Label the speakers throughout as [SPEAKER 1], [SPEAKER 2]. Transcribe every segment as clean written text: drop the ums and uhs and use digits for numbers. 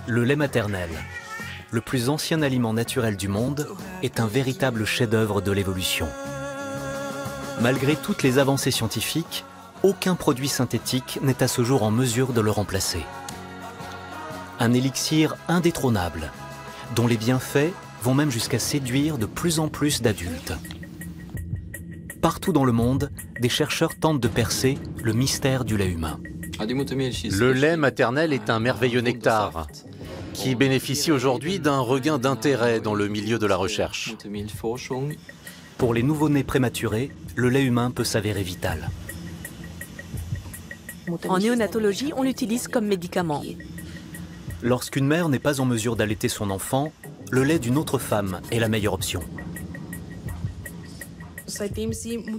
[SPEAKER 1] Le lait maternel, le plus ancien aliment naturel du monde, est un véritable chef-d'œuvre de l'évolution. Malgré toutes les avancées scientifiques, aucun produit synthétique n'est à ce jour en mesure de le remplacer. Un élixir indétrônable, dont les bienfaits vont même jusqu'à séduire de plus en plus d'adultes. Partout dans le monde, des chercheurs tentent de percer le mystère du lait humain.
[SPEAKER 2] Le lait maternel est un merveilleux nectar qui bénéficie aujourd'hui d'un regain d'intérêt dans le milieu de la recherche.
[SPEAKER 1] Pour les nouveau-nés prématurés, le lait humain peut s'avérer vital.
[SPEAKER 3] En néonatologie, on l'utilise comme médicament.
[SPEAKER 1] Lorsqu'une mère n'est pas en mesure d'allaiter son enfant, le lait d'une autre femme est la meilleure option.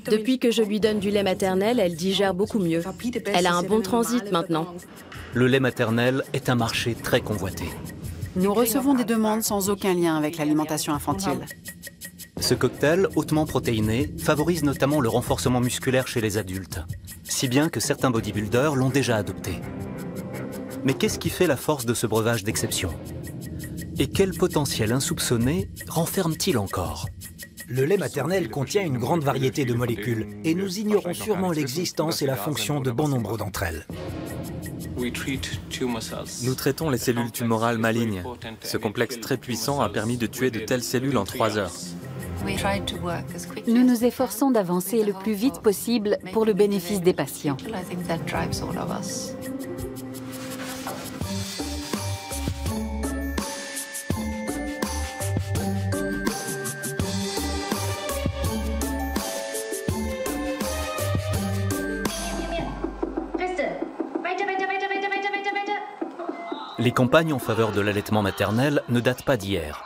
[SPEAKER 4] Depuis que je lui donne du lait maternel, elle digère beaucoup mieux. Elle a un bon transit maintenant.
[SPEAKER 1] Le lait maternel est un marché très convoité.
[SPEAKER 5] Nous recevons des demandes sans aucun lien avec l'alimentation infantile.
[SPEAKER 1] Ce cocktail hautement protéiné favorise notamment le renforcement musculaire chez les adultes, si bien que certains bodybuilders l'ont déjà adopté. Mais qu'est-ce qui fait la force de ce breuvage d'exception? Et quel potentiel insoupçonné renferme-t-il encore?
[SPEAKER 6] Le lait maternel contient une grande variété de molécules et nous ignorons sûrement l'existence et la fonction de bon nombre d'entre elles.
[SPEAKER 7] Nous traitons les cellules tumorales malignes. Ce complexe très puissant a permis de tuer de telles cellules en 3 heures.
[SPEAKER 8] Nous nous efforçons d'avancer le plus vite possible pour le bénéfice des patients.
[SPEAKER 1] Les campagnes en faveur de l'allaitement maternel ne datent pas d'hier.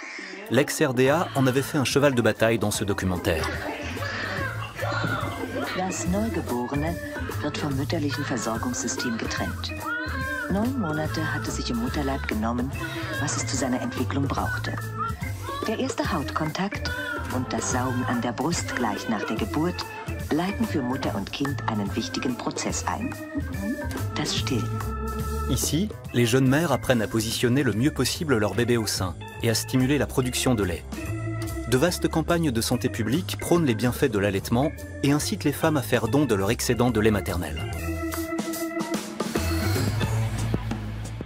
[SPEAKER 1] L'ex-RDA en avait fait un cheval de bataille dans ce documentaire.
[SPEAKER 9] Das Neugeborene wird vom mütterlichen Versorgungssystem getrennt. 9 Monate hatte sich im Mutterleib genommen, was es zu seiner Entwicklung brauchte. Der erste Hautkontakt und das Saugen an der Brust gleich nach der Geburt leiten für Mutter und Kind einen wichtigen Prozess ein. Das Stillen.
[SPEAKER 1] Ici, les jeunes mères apprennent à positionner le mieux possible leur bébé au sein et à stimuler la production de lait. De vastes campagnes de santé publique prônent les bienfaits de l'allaitement et incitent les femmes à faire don de leur excédent de lait maternel.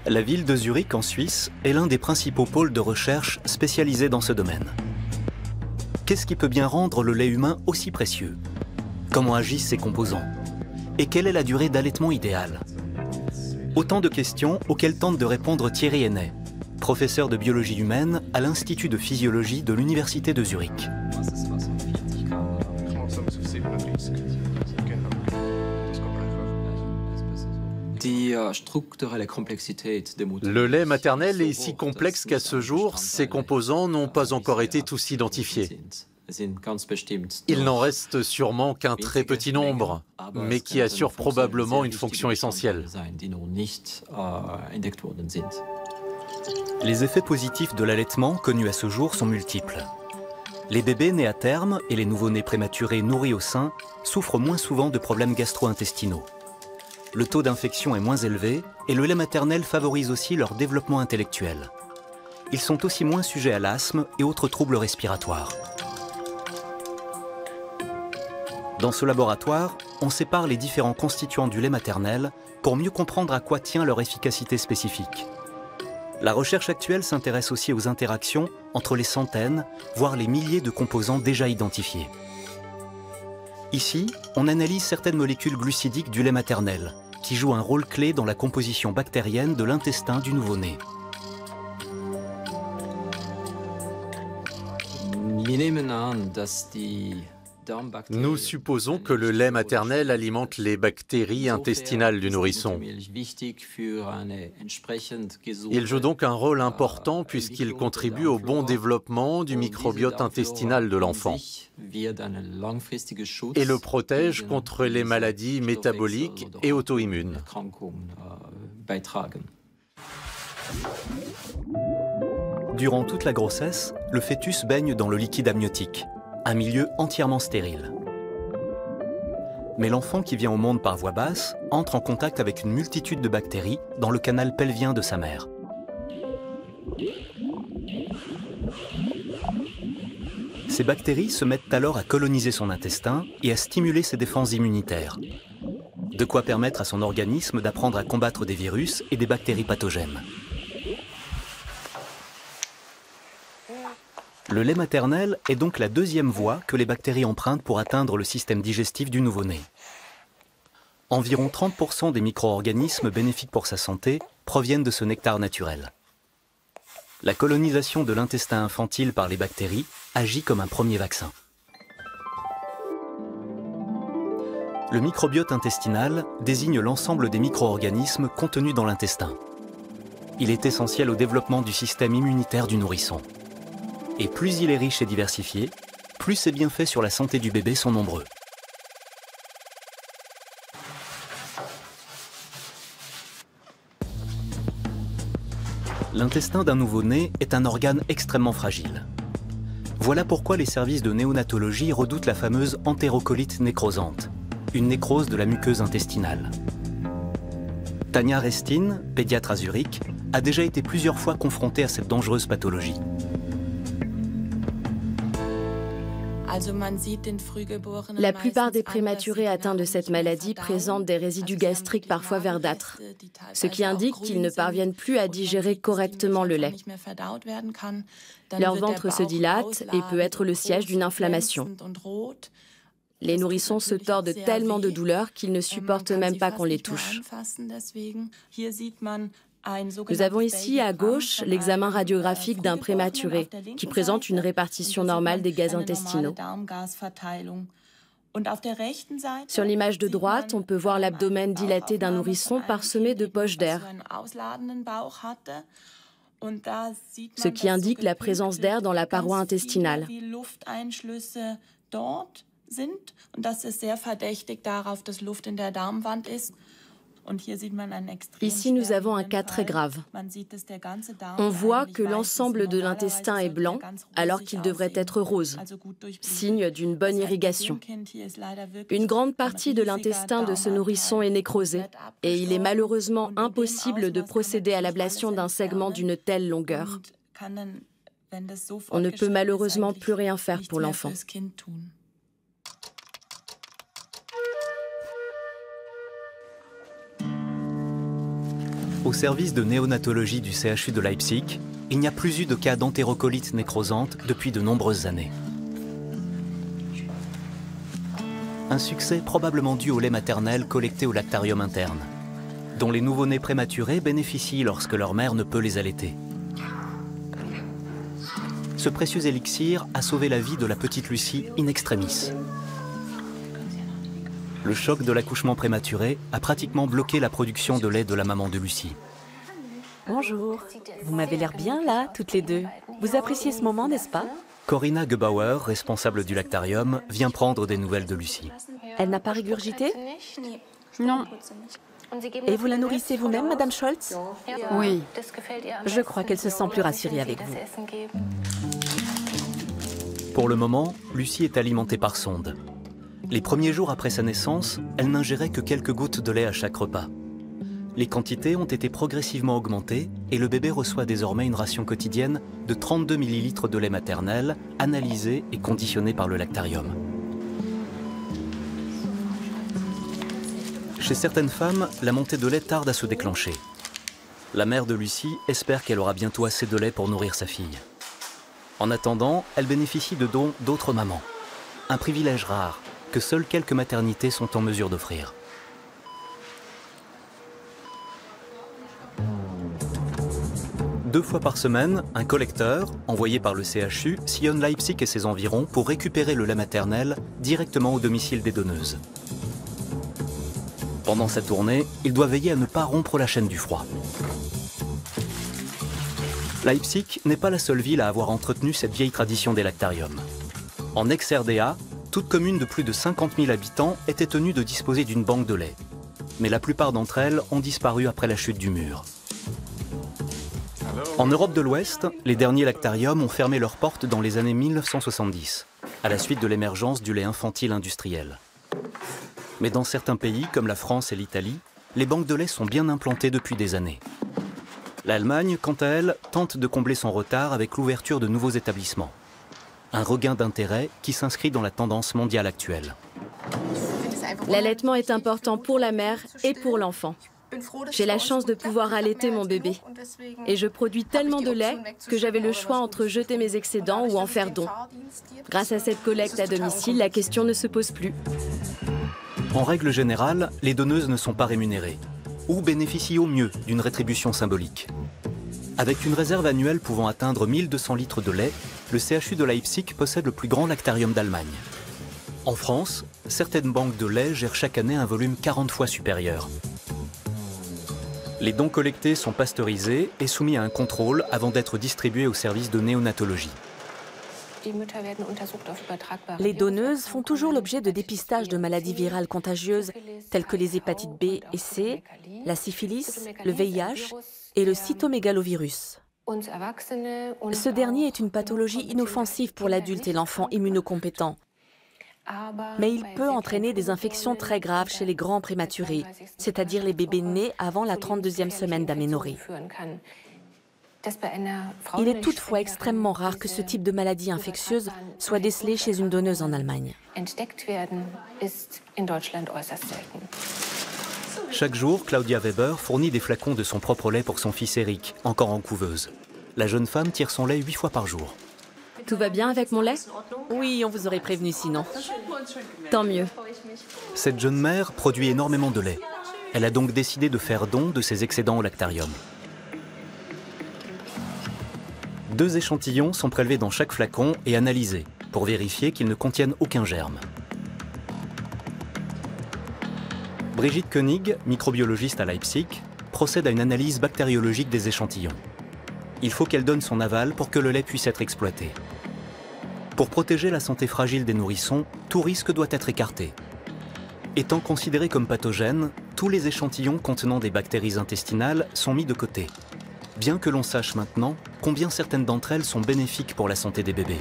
[SPEAKER 1] La ville de Zurich, en Suisse, est l'un des principaux pôles de recherche spécialisés dans ce domaine. Qu'est-ce qui peut bien rendre le lait humain aussi précieux? Comment agissent ses composants? Et quelle est la durée d'allaitement idéale? Autant de questions auxquelles tente de répondre Thierry Hennet, professeur de biologie humaine à l'Institut de physiologie de l'Université de Zurich.
[SPEAKER 2] Le lait maternel est si complexe qu'à ce jour, ses composants n'ont pas encore été tous identifiés. Il n'en reste sûrement qu'un très petit nombre, mais qui assurent probablement une fonction essentielle.
[SPEAKER 1] Les effets positifs de l'allaitement connus à ce jour sont multiples. Les bébés nés à terme et les nouveau-nés prématurés nourris au sein souffrent moins souvent de problèmes gastro-intestinaux. Le taux d'infection est moins élevé et le lait maternel favorise aussi leur développement intellectuel. Ils sont aussi moins sujets à l'asthme et autres troubles respiratoires. Dans ce laboratoire, on sépare les différents constituants du lait maternel pour mieux comprendre à quoi tient leur efficacité spécifique. La recherche actuelle s'intéresse aussi aux interactions entre les centaines, voire les milliers de composants déjà identifiés. Ici, on analyse certaines molécules glucidiques du lait maternel, qui jouent un rôle clé dans la composition bactérienne de l'intestin du nouveau-né.
[SPEAKER 2] Nous supposons que le lait maternel alimente les bactéries intestinales du nourrisson. Il joue donc un rôle important puisqu'il contribue au bon développement du microbiote intestinal de l'enfant et le protège contre les maladies métaboliques et auto-immunes.
[SPEAKER 1] Durant toute la grossesse, le fœtus baigne dans le liquide amniotique, un milieu entièrement stérile. Mais l'enfant qui vient au monde par voie basse entre en contact avec une multitude de bactéries dans le canal pelvien de sa mère. Ces bactéries se mettent alors à coloniser son intestin et à stimuler ses défenses immunitaires. De quoi permettre à son organisme d'apprendre à combattre des virus et des bactéries pathogènes. Le lait maternel est donc la deuxième voie que les bactéries empruntent pour atteindre le système digestif du nouveau-né. Environ 30% des micro-organismes bénéfiques pour sa santé proviennent de ce nectar naturel. La colonisation de l'intestin infantile par les bactéries agit comme un premier vaccin. Le microbiote intestinal désigne l'ensemble des micro-organismes contenus dans l'intestin. Il est essentiel au développement du système immunitaire du nourrisson. Et plus il est riche et diversifié, plus ses bienfaits sur la santé du bébé sont nombreux. L'intestin d'un nouveau-né est un organe extrêmement fragile. Voilà pourquoi les services de néonatologie redoutent la fameuse entérocolite nécrosante, une nécrose de la muqueuse intestinale. Tania Restin, pédiatre à Zurich, a déjà été plusieurs fois confrontée à cette dangereuse pathologie.
[SPEAKER 4] La plupart des prématurés atteints de cette maladie présentent des résidus gastriques parfois verdâtres, ce qui indique qu'ils ne parviennent plus à digérer correctement le lait. Leur ventre se dilate et peut être le siège d'une inflammation. Les nourrissons se tordent tellement de douleur qu'ils ne supportent même pas qu'on les touche. Nous avons ici à gauche l'examen radiographique d'un prématuré qui présente une répartition normale des gaz intestinaux. Sur l'image de droite, on peut voir l'abdomen dilaté d'un nourrisson parsemé de poches d'air, ce qui indique la présence d'air dans la paroi intestinale. Ici, nous avons un cas très grave. On voit que l'ensemble de l'intestin est blanc alors qu'il devrait être rose, signe d'une bonne irrigation. Une grande partie de l'intestin de ce nourrisson est nécrosée et il est malheureusement impossible de procéder à l'ablation d'un segment d'une telle longueur. On ne peut malheureusement plus rien faire pour l'enfant.
[SPEAKER 1] Au service de néonatologie du CHU de Leipzig, il n'y a plus eu de cas d'entérocolite nécrosante depuis de nombreuses années. Un succès probablement dû au lait maternel collecté au lactarium interne, dont les nouveau-nés prématurés bénéficient lorsque leur mère ne peut les allaiter. Ce précieux élixir a sauvé la vie de la petite Lucie in extremis. Le choc de l'accouchement prématuré a pratiquement bloqué la production de lait de la maman de Lucie.
[SPEAKER 3] Bonjour, vous m'avez l'air bien là, toutes les deux. Vous appréciez ce moment, n'est-ce pas?
[SPEAKER 1] Corinna Gebauer, responsable du lactarium, vient prendre des nouvelles de Lucie.
[SPEAKER 3] Elle n'a pas régurgité?
[SPEAKER 5] Non.
[SPEAKER 3] Et vous la nourrissez vous-même, Madame Scholz?
[SPEAKER 5] Oui.
[SPEAKER 3] Je crois qu'elle se sent plus rassurée avec vous.
[SPEAKER 1] Pour le moment, Lucie est alimentée par sonde. Les premiers jours après sa naissance, elle n'ingérait que quelques gouttes de lait à chaque repas. Les quantités ont été progressivement augmentées et le bébé reçoit désormais une ration quotidienne de 32 ml de lait maternel, analysé et conditionné par le lactarium. Chez certaines femmes, la montée de lait tarde à se déclencher. La mère de Lucie espère qu'elle aura bientôt assez de lait pour nourrir sa fille. En attendant, elle bénéficie de dons d'autres mamans. Un privilège rare que seules quelques maternités sont en mesure d'offrir. Deux fois par semaine, un collecteur, envoyé par le CHU, sillonne Leipzig et ses environs pour récupérer le lait maternel directement au domicile des donneuses. Pendant cette tournée, il doit veiller à ne pas rompre la chaîne du froid. Leipzig n'est pas la seule ville à avoir entretenu cette vieille tradition des lactariums. En ex-RDA, toute commune de plus de 50 000 habitants était tenue de disposer d'une banque de lait. Mais la plupart d'entre elles ont disparu après la chute du mur. En Europe de l'Ouest, les derniers lactariums ont fermé leurs portes dans les années 1970, à la suite de l'émergence du lait infantile industriel. Mais dans certains pays, comme la France et l'Italie, les banques de lait sont bien implantées depuis des années. L'Allemagne, quant à elle, tente de combler son retard avec l'ouverture de nouveaux établissements. Un regain d'intérêt qui s'inscrit dans la tendance mondiale actuelle.
[SPEAKER 4] L'allaitement est important pour la mère et pour l'enfant. J'ai la chance de pouvoir allaiter mon bébé. Et je produis tellement de lait que j'avais le choix entre jeter mes excédents ou en faire don. Grâce à cette collecte à domicile, la question ne se pose plus.
[SPEAKER 1] En règle générale, les donneuses ne sont pas rémunérées ou bénéficient au mieux d'une rétribution symbolique. Avec une réserve annuelle pouvant atteindre 1200 litres de lait, le CHU de Leipzig possède le plus grand lactarium d'Allemagne. En France, certaines banques de lait gèrent chaque année un volume 40 fois supérieur. Les dons collectés sont pasteurisés et soumis à un contrôle avant d'être distribués au service de néonatologie.
[SPEAKER 3] Les donneuses font toujours l'objet de dépistage de maladies virales contagieuses telles que les hépatites B et C, la syphilis, le VIH et le cytomégalovirus. Ce dernier est une pathologie inoffensive pour l'adulte et l'enfant immunocompétent. Mais il peut entraîner des infections très graves chez les grands prématurés, c'est-à-dire les bébés nés avant la 32e semaine d'aménorrhée. Il est toutefois extrêmement rare que ce type de maladie infectieuse soit décelé chez une donneuse en Allemagne.
[SPEAKER 1] Chaque jour, Claudia Weber fournit des flacons de son propre lait pour son fils Eric, encore en couveuse. La jeune femme tire son lait 8 fois par jour.
[SPEAKER 4] Tout va bien avec mon lait?
[SPEAKER 3] Oui, on vous aurait prévenu sinon.
[SPEAKER 4] Tant mieux.
[SPEAKER 1] Cette jeune mère produit énormément de lait. Elle a donc décidé de faire don de ses excédents au lactarium. 2 échantillons sont prélevés dans chaque flacon et analysés pour vérifier qu'ils ne contiennent aucun germe. Brigitte Koenig, microbiologiste à Leipzig, procède à une analyse bactériologique des échantillons. Il faut qu'elle donne son aval pour que le lait puisse être exploité. Pour protéger la santé fragile des nourrissons, tout risque doit être écarté. Étant considérés comme pathogènes, tous les échantillons contenant des bactéries intestinales sont mis de côté. Bien que l'on sache maintenant combien certaines d'entre elles sont bénéfiques pour la santé des bébés.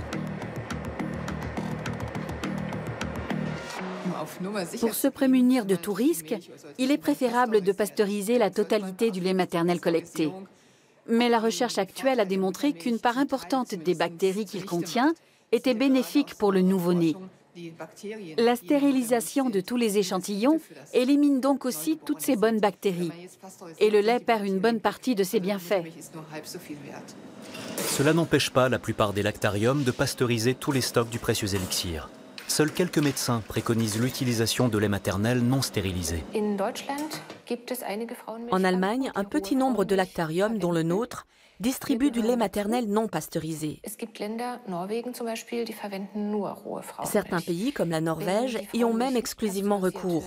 [SPEAKER 8] Pour se prémunir de tout risque, il est préférable de pasteuriser la totalité du lait maternel collecté. Mais la recherche actuelle a démontré qu'une part importante des bactéries qu'il contient était bénéfique pour le nouveau-né. La stérilisation de tous les échantillons élimine donc aussi toutes ces bonnes bactéries. Et le lait perd une bonne partie de ses bienfaits.
[SPEAKER 1] Cela n'empêche pas la plupart des lactariums de pasteuriser tous les stocks du précieux élixir. Seuls quelques médecins préconisent l'utilisation de lait maternel non stérilisé.
[SPEAKER 3] En Allemagne, un petit nombre de lactariums, dont le nôtre, distribuent du lait maternel non pasteurisé. Certains pays, comme la Norvège, y ont même exclusivement recours,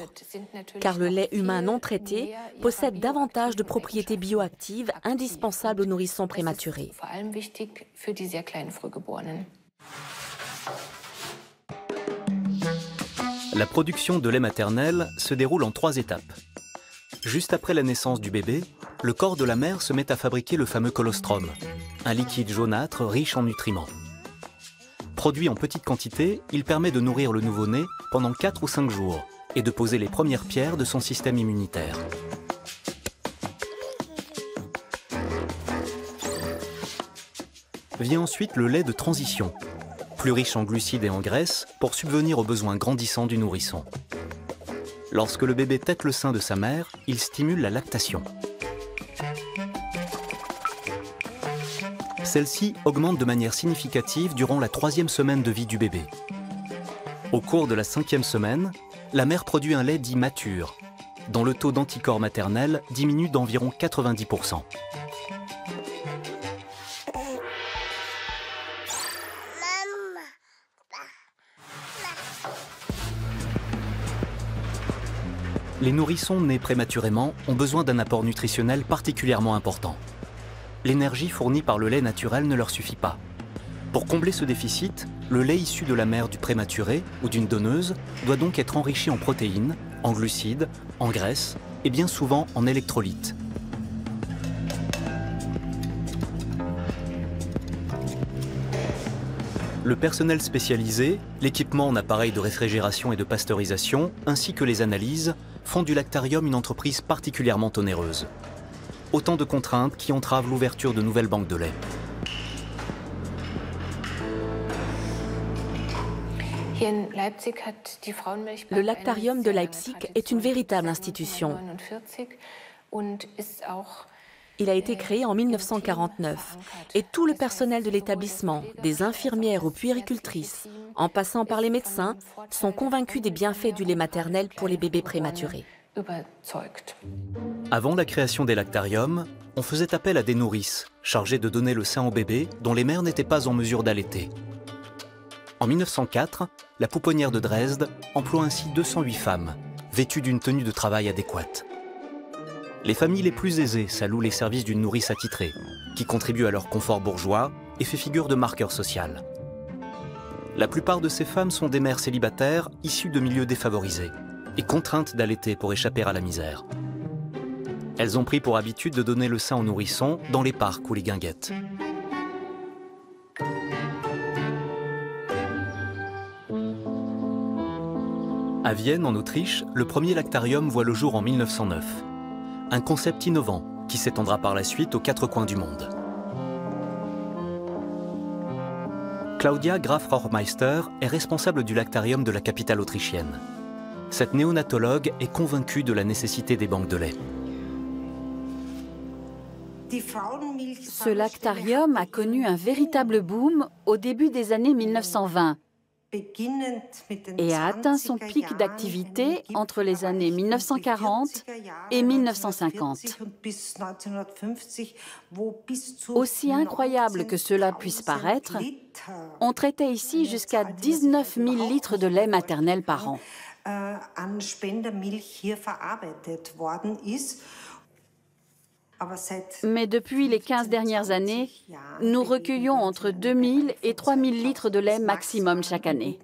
[SPEAKER 3] car le lait humain non traité possède davantage de propriétés bioactives indispensables aux nourrissons prématurés.
[SPEAKER 1] La production de lait maternel se déroule en 3 étapes. Juste après la naissance du bébé, le corps de la mère se met à fabriquer le fameux colostrum, un liquide jaunâtre riche en nutriments. Produit en petite quantité, il permet de nourrir le nouveau-né pendant 4 ou 5 jours et de poser les premières pierres de son système immunitaire. Vient ensuite le lait de transition, plus riche en glucides et en graisses pour subvenir aux besoins grandissants du nourrisson. Lorsque le bébé tète le sein de sa mère, il stimule la lactation. Celle-ci augmente de manière significative durant la 3e semaine de vie du bébé. Au cours de la 5e semaine, la mère produit un lait dit mature, dont le taux d'anticorps maternels diminue d'environ 90%. Les nourrissons nés prématurément ont besoin d'un apport nutritionnel particulièrement important. L'énergie fournie par le lait naturel ne leur suffit pas. Pour combler ce déficit, le lait issu de la mère du prématuré ou d'une donneuse doit donc être enrichi en protéines, en glucides, en graisses et bien souvent en électrolytes. Le personnel spécialisé, l'équipement en appareils de réfrigération et de pasteurisation, ainsi que les analyses, font du lactarium une entreprise particulièrement onéreuse. Autant de contraintes qui entravent l'ouverture de nouvelles banques de lait.
[SPEAKER 3] Le lactarium de Leipzig est une véritable institution. Il a été créé en 1949 et tout le personnel de l'établissement, des infirmières aux puéricultrices, en passant par les médecins, sont convaincus des bienfaits du lait maternel pour les bébés prématurés.
[SPEAKER 1] Avant la création des lactariums, on faisait appel à des nourrices, chargées de donner le sein aux bébés dont les mères n'étaient pas en mesure d'allaiter. En 1904, la pouponnière de Dresde emploie ainsi 208 femmes, vêtues d'une tenue de travail adéquate. Les familles les plus aisées saluent les services d'une nourrice attitrée, qui contribue à leur confort bourgeois et fait figure de marqueur social. La plupart de ces femmes sont des mères célibataires issues de milieux défavorisés et contraintes d'allaiter pour échapper à la misère. Elles ont pris pour habitude de donner le sein aux nourrissons dans les parcs ou les guinguettes. À Vienne, en Autriche, le premier lactarium voit le jour en 1909. Un concept innovant qui s'étendra par la suite aux 4 coins du monde. Claudia Graf-Rohrmeister est responsable du lactarium de la capitale autrichienne. Cette néonatologue est convaincue de la nécessité des banques de lait.
[SPEAKER 8] Ce lactarium a connu un véritable boom au début des années 1920 et a atteint son pic d'activité entre les années 1940 et 1950. Aussi incroyable que cela puisse paraître, on traitait ici jusqu'à 19 000 litres de lait maternel par an. Mais depuis les 15 dernières années, nous recueillons entre 2 000 et 3 000 litres de lait maximum chaque année.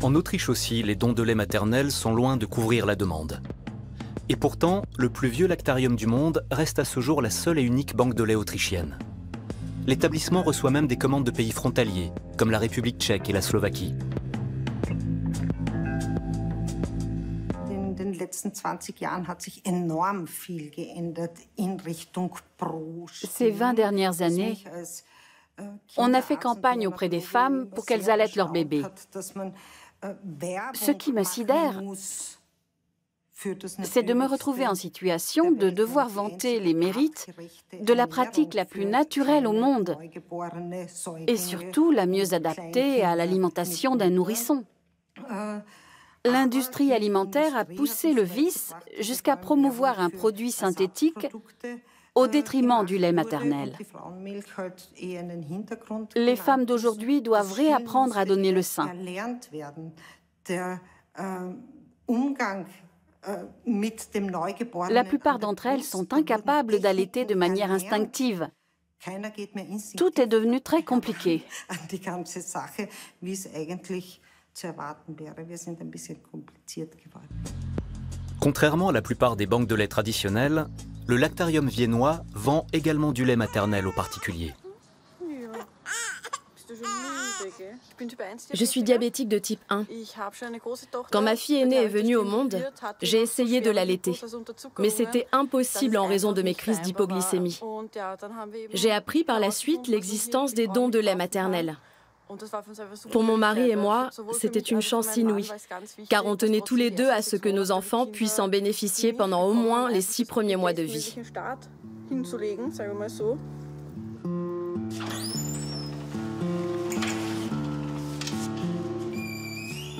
[SPEAKER 1] En Autriche aussi, les dons de lait maternel sont loin de couvrir la demande. Et pourtant, le plus vieux lactarium du monde reste à ce jour la seule et unique banque de lait autrichienne. L'établissement reçoit même des commandes de pays frontaliers, comme la République tchèque et la Slovaquie.
[SPEAKER 8] Ces 20 dernières années, on a fait campagne auprès des femmes pour qu'elles allaitent leurs bébés. Ce qui me sidère, c'est de me retrouver en situation de devoir vanter les mérites de la pratique la plus naturelle au monde et surtout la mieux adaptée à l'alimentation d'un nourrisson. L'industrie alimentaire a poussé le vice jusqu'à promouvoir un produit synthétique au détriment du lait maternel. Les femmes d'aujourd'hui doivent réapprendre à donner le sein. La plupart d'entre elles sont incapables d'allaiter de manière instinctive. Tout est devenu très compliqué.
[SPEAKER 1] Contrairement à la plupart des banques de lait traditionnelles, le lactarium viennois vend également du lait maternel aux particuliers.
[SPEAKER 4] Je suis diabétique de type 1. Quand ma fille aînée est venue au monde, j'ai essayé de l'allaiter, mais c'était impossible en raison de mes crises d'hypoglycémie. J'ai appris par la suite l'existence des dons de lait maternel. Pour mon mari et moi, c'était une chance inouïe, car on tenait tous les deux à ce que nos enfants puissent en bénéficier pendant au moins les 6 premiers mois de vie.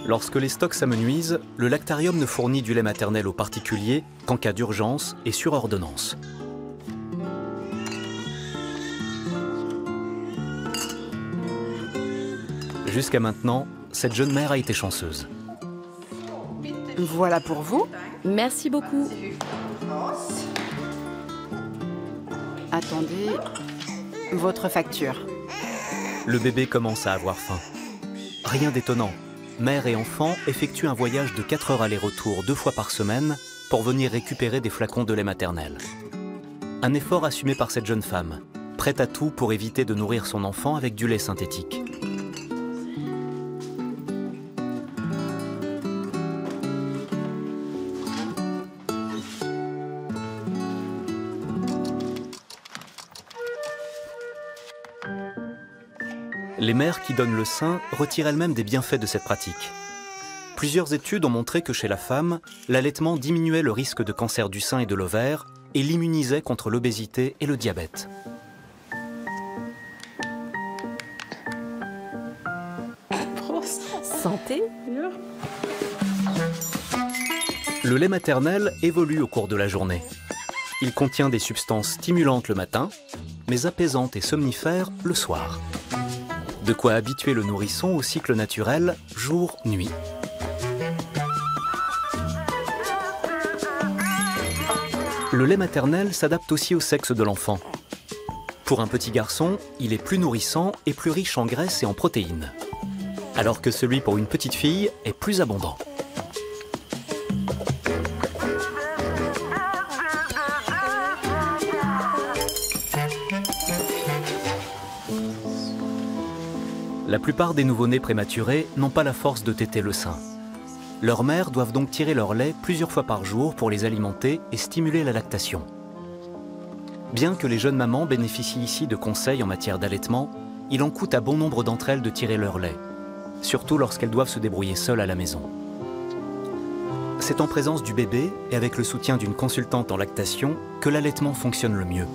[SPEAKER 1] Lorsque les stocks s'amenuisent, le lactarium ne fournit du lait maternel aux particuliers qu'en cas d'urgence et sur ordonnance. Jusqu'à maintenant, cette jeune mère a été chanceuse.
[SPEAKER 5] Voilà pour vous.
[SPEAKER 4] Merci beaucoup.
[SPEAKER 5] Attendez, votre facture.
[SPEAKER 1] Le bébé commence à avoir faim. Rien d'étonnant. Mère et enfant effectuent un voyage de 4 heures aller-retour 2 fois par semaine pour venir récupérer des flacons de lait maternel. Un effort assumé par cette jeune femme, prête à tout pour éviter de nourrir son enfant avec du lait synthétique. Les mères qui donnent le sein retirent elles-mêmes des bienfaits de cette pratique. Plusieurs études ont montré que chez la femme, l'allaitement diminuait le risque de cancer du sein et de l'ovaire et l'immunisait contre l'obésité et le diabète.
[SPEAKER 3] Santé.
[SPEAKER 1] Le lait maternel évolue au cours de la journée. Il contient des substances stimulantes le matin, mais apaisantes et somnifères le soir. De quoi habituer le nourrisson au cycle naturel jour-nuit. Le lait maternel s'adapte aussi au sexe de l'enfant. Pour un petit garçon, il est plus nourrissant et plus riche en graisse et en protéines, alors que celui pour une petite fille est plus abondant. La plupart des nouveau-nés prématurés n'ont pas la force de téter le sein. Leurs mères doivent donc tirer leur lait plusieurs fois par jour pour les alimenter et stimuler la lactation. Bien que les jeunes mamans bénéficient ici de conseils en matière d'allaitement, il en coûte à bon nombre d'entre elles de tirer leur lait, surtout lorsqu'elles doivent se débrouiller seules à la maison. C'est en présence du bébé et avec le soutien d'une consultante en lactation que l'allaitement fonctionne le mieux.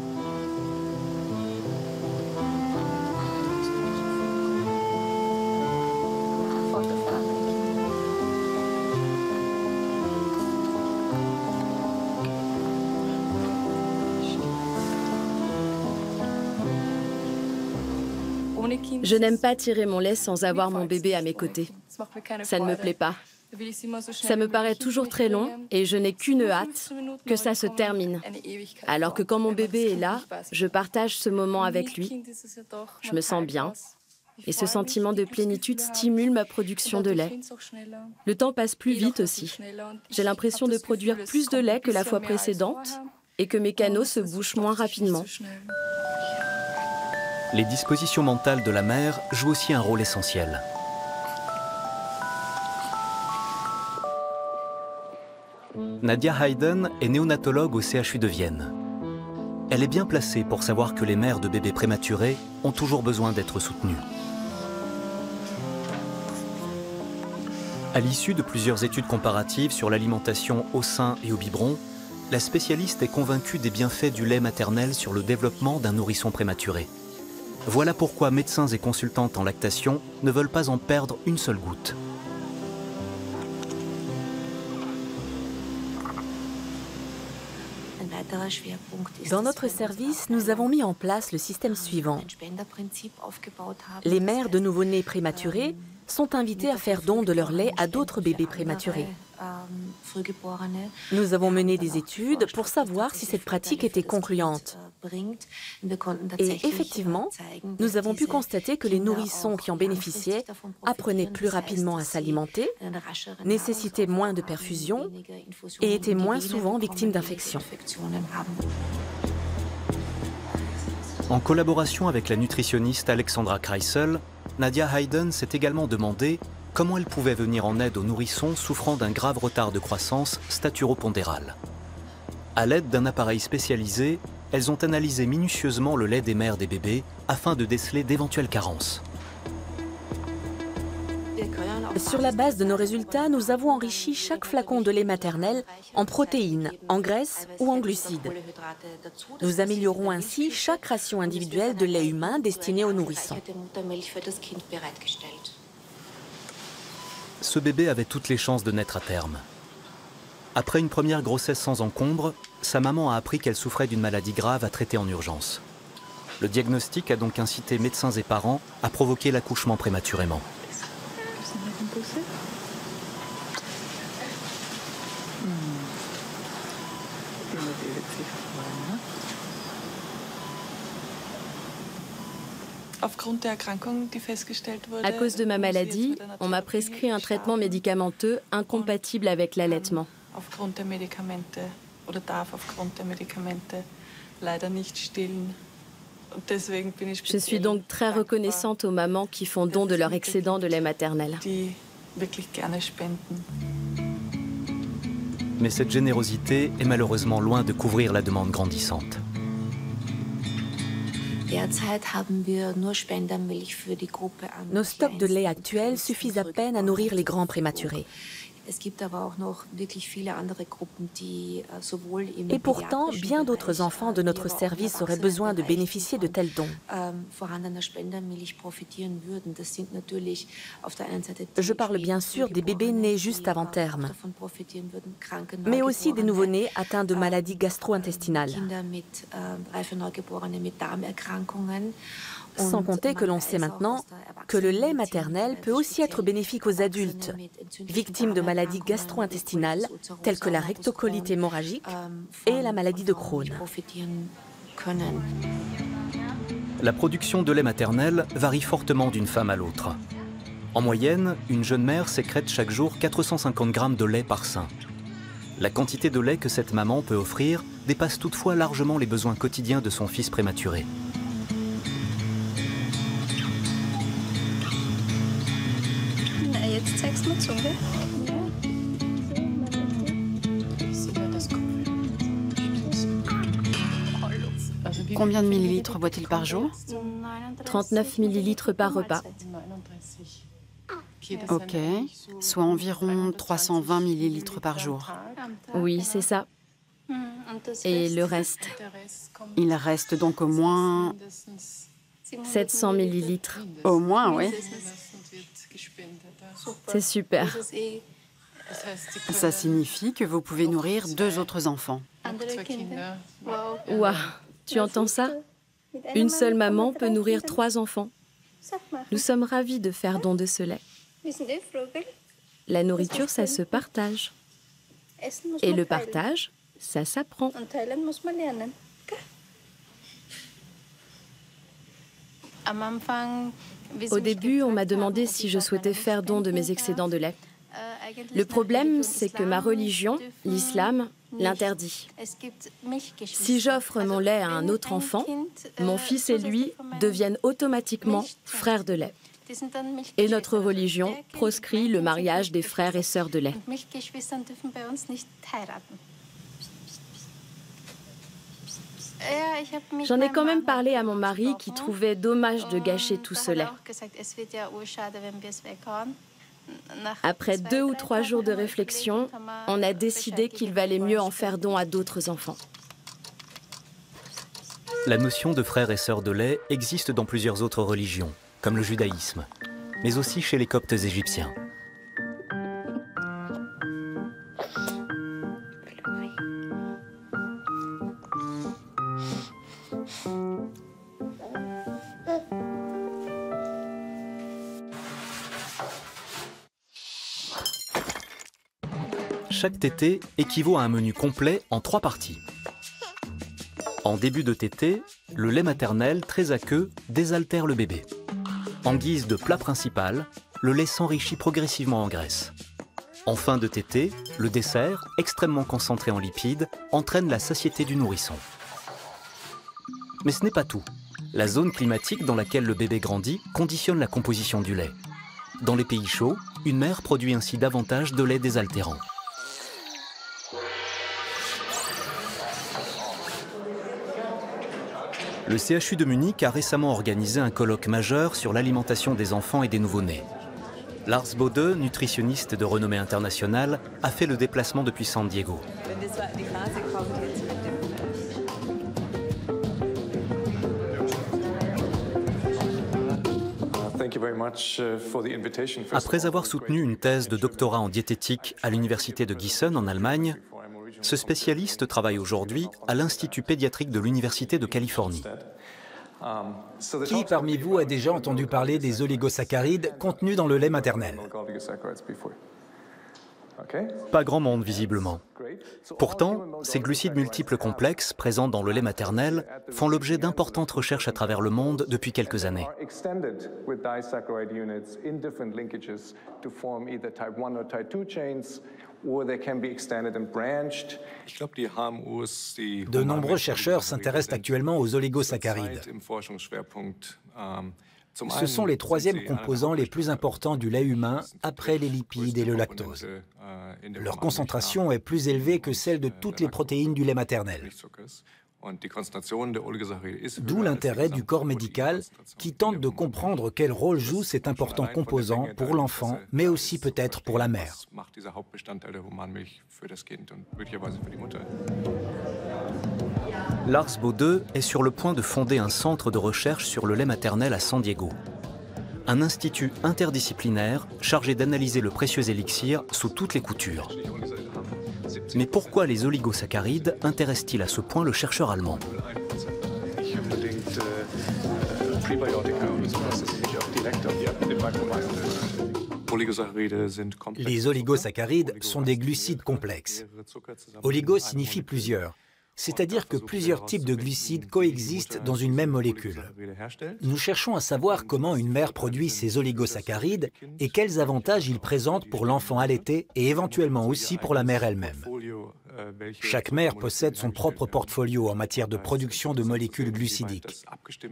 [SPEAKER 4] Je n'aime pas tirer mon lait sans avoir mon bébé à mes côtés. Ça ne me plaît pas. Ça me paraît toujours très long et je n'ai qu'une hâte, que ça se termine. Alors que quand mon bébé est là, je partage ce moment avec lui. Je me sens bien et ce sentiment de plénitude stimule ma production de lait. Le temps passe plus vite aussi. J'ai l'impression de produire plus de lait que la fois précédente et que mes canaux se bouchent moins rapidement.
[SPEAKER 1] Les dispositions mentales de la mère jouent aussi un rôle essentiel. Nadia Hayden est néonatologue au CHU de Vienne. Elle est bien placée pour savoir que les mères de bébés prématurés ont toujours besoin d'être soutenues. À l'issue de plusieurs études comparatives sur l'alimentation au sein et au biberon, la spécialiste est convaincue des bienfaits du lait maternel sur le développement d'un nourrisson prématuré. Voilà pourquoi médecins et consultantes en lactation ne veulent pas en perdre une seule goutte.
[SPEAKER 3] Dans notre service, nous avons mis en place le système suivant. Les mères de nouveau-nés prématurés sont invitées à faire don de leur lait à d'autres bébés prématurés. Nous avons mené des études pour savoir si cette pratique était concluante. Et effectivement, nous avons pu constater que les nourrissons qui en bénéficiaient apprenaient plus rapidement à s'alimenter, nécessitaient moins de perfusion et étaient moins souvent victimes d'infections.
[SPEAKER 1] En collaboration avec la nutritionniste Alexandra Kreisel, Nadia Hayden s'est également demandé comment elle pouvait venir en aide aux nourrissons souffrant d'un grave retard de croissance staturopondéral. À l'aide d'un appareil spécialisé, elles ont analysé minutieusement le lait des mères des bébés afin de déceler d'éventuelles carences.
[SPEAKER 3] Sur la base de nos résultats, nous avons enrichi chaque flacon de lait maternel en protéines, en graisses ou en glucides. Nous améliorons ainsi chaque ration individuelle de lait humain destiné aux nourrissons.
[SPEAKER 1] Ce bébé avait toutes les chances de naître à terme. Après une première grossesse sans encombre, sa maman a appris qu'elle souffrait d'une maladie grave à traiter en urgence. Le diagnostic a donc incité médecins et parents à provoquer l'accouchement prématurément.
[SPEAKER 4] À cause de ma maladie, on m'a prescrit un traitement médicamenteux incompatible avec l'allaitement. Je suis donc très reconnaissante aux mamans qui font don de leur excédent de lait maternel.
[SPEAKER 1] Mais cette générosité est malheureusement loin de couvrir la demande grandissante.
[SPEAKER 3] Nos stocks de lait actuels suffisent à peine à nourrir les grands prématurés. Et pourtant, bien d'autres enfants de notre service auraient besoin de bénéficier de tels dons. Je parle bien sûr des bébés nés juste avant terme, mais aussi des nouveau-nés atteints de maladies gastro-intestinales. Sans compter que l'on sait maintenant que le lait maternel peut aussi être bénéfique aux adultes, victimes de maladies gastro-intestinales telles que la rectocolite hémorragique et la maladie de Crohn.
[SPEAKER 1] La production de lait maternel varie fortement d'une femme à l'autre. En moyenne, une jeune mère sécrète chaque jour 450 grammes de lait par sein. La quantité de lait que cette maman peut offrir dépasse toutefois largement les besoins quotidiens de son fils prématuré.
[SPEAKER 5] Combien de millilitres boit-il par jour?
[SPEAKER 4] 39 millilitres par repas.
[SPEAKER 5] Ok, soit environ 320 millilitres par jour.
[SPEAKER 4] Oui, c'est ça. Et le reste?
[SPEAKER 5] Il reste donc au moins...
[SPEAKER 4] 700 millilitres.
[SPEAKER 5] Au moins, oui.
[SPEAKER 4] C'est super.
[SPEAKER 5] Ça signifie que vous pouvez nourrir 2 autres enfants.
[SPEAKER 4] Waouh, tu entends ça? Une seule maman peut nourrir 3 enfants. Nous sommes ravis de faire don de ce lait. La nourriture, ça se partage. Et le partage, ça s'apprend. Au début, on m'a demandé si je souhaitais faire don de mes excédents de lait. Le problème, c'est que ma religion, l'islam, l'interdit. Si j'offre mon lait à un autre enfant, mon fils et lui deviennent automatiquement frères de lait. Et notre religion proscrit le mariage des frères et sœurs de lait. J'en ai quand même parlé à mon mari qui trouvait dommage de gâcher tout ce lait. Après 2 ou 3 jours de réflexion, on a décidé qu'il valait mieux en faire don à d'autres enfants.
[SPEAKER 1] La notion de frères et sœurs de lait existe dans plusieurs autres religions, comme le judaïsme, mais aussi chez les Coptes égyptiens. Chaque tétée équivaut à un menu complet en 3 parties. En début de tétée, le lait maternel très aqueux désaltère le bébé. En guise de plat principal, le lait s'enrichit progressivement en graisse. En fin de tétée, le dessert, extrêmement concentré en lipides, entraîne la satiété du nourrisson. Mais ce n'est pas tout. La zone climatique dans laquelle le bébé grandit conditionne la composition du lait. Dans les pays chauds, une mère produit ainsi davantage de lait désaltérant. Le CHU de Munich a récemment organisé un colloque majeur sur l'alimentation des enfants et des nouveau-nés. Lars Bode, nutritionniste de renommée internationale, a fait le déplacement depuis San Diego. Après avoir soutenu une thèse de doctorat en diététique à l'université de Gießen en Allemagne, ce spécialiste travaille aujourd'hui à l'Institut pédiatrique de l'Université de Californie.
[SPEAKER 6] Qui parmi vous a déjà entendu parler des oligosaccharides contenus dans le lait maternel?
[SPEAKER 1] Pas grand monde, visiblement. Pourtant, ces glucides multiples complexes présents dans le lait maternel font l'objet d'importantes recherches à travers le monde depuis quelques années.
[SPEAKER 6] De nombreux chercheurs s'intéressent actuellement aux oligosaccharides. Ce sont les troisièmes composants les plus importants du lait humain après les lipides et le lactose. Leur concentration est plus élevée que celle de toutes les protéines du lait maternel. D'où l'intérêt du corps médical qui tente de comprendre quel rôle joue cet important composant pour l'enfant, mais aussi peut-être pour la mère.
[SPEAKER 1] Lars Bode est sur le point de fonder un centre de recherche sur le lait maternel à San Diego. Un institut interdisciplinaire chargé d'analyser le précieux élixir sous toutes les coutures. Mais pourquoi les oligosaccharides intéressent-ils à ce point le chercheur allemand?
[SPEAKER 6] Les oligosaccharides sont des glucides complexes. Oligo signifie plusieurs, c'est-à-dire que plusieurs types de glucides coexistent dans une même molécule. Nous cherchons à savoir comment une mère produit ces oligosaccharides et quels avantages ils présentent pour l'enfant allaité et éventuellement aussi pour la mère elle-même. Chaque mère possède son propre portfolio en matière de production de molécules glucidiques.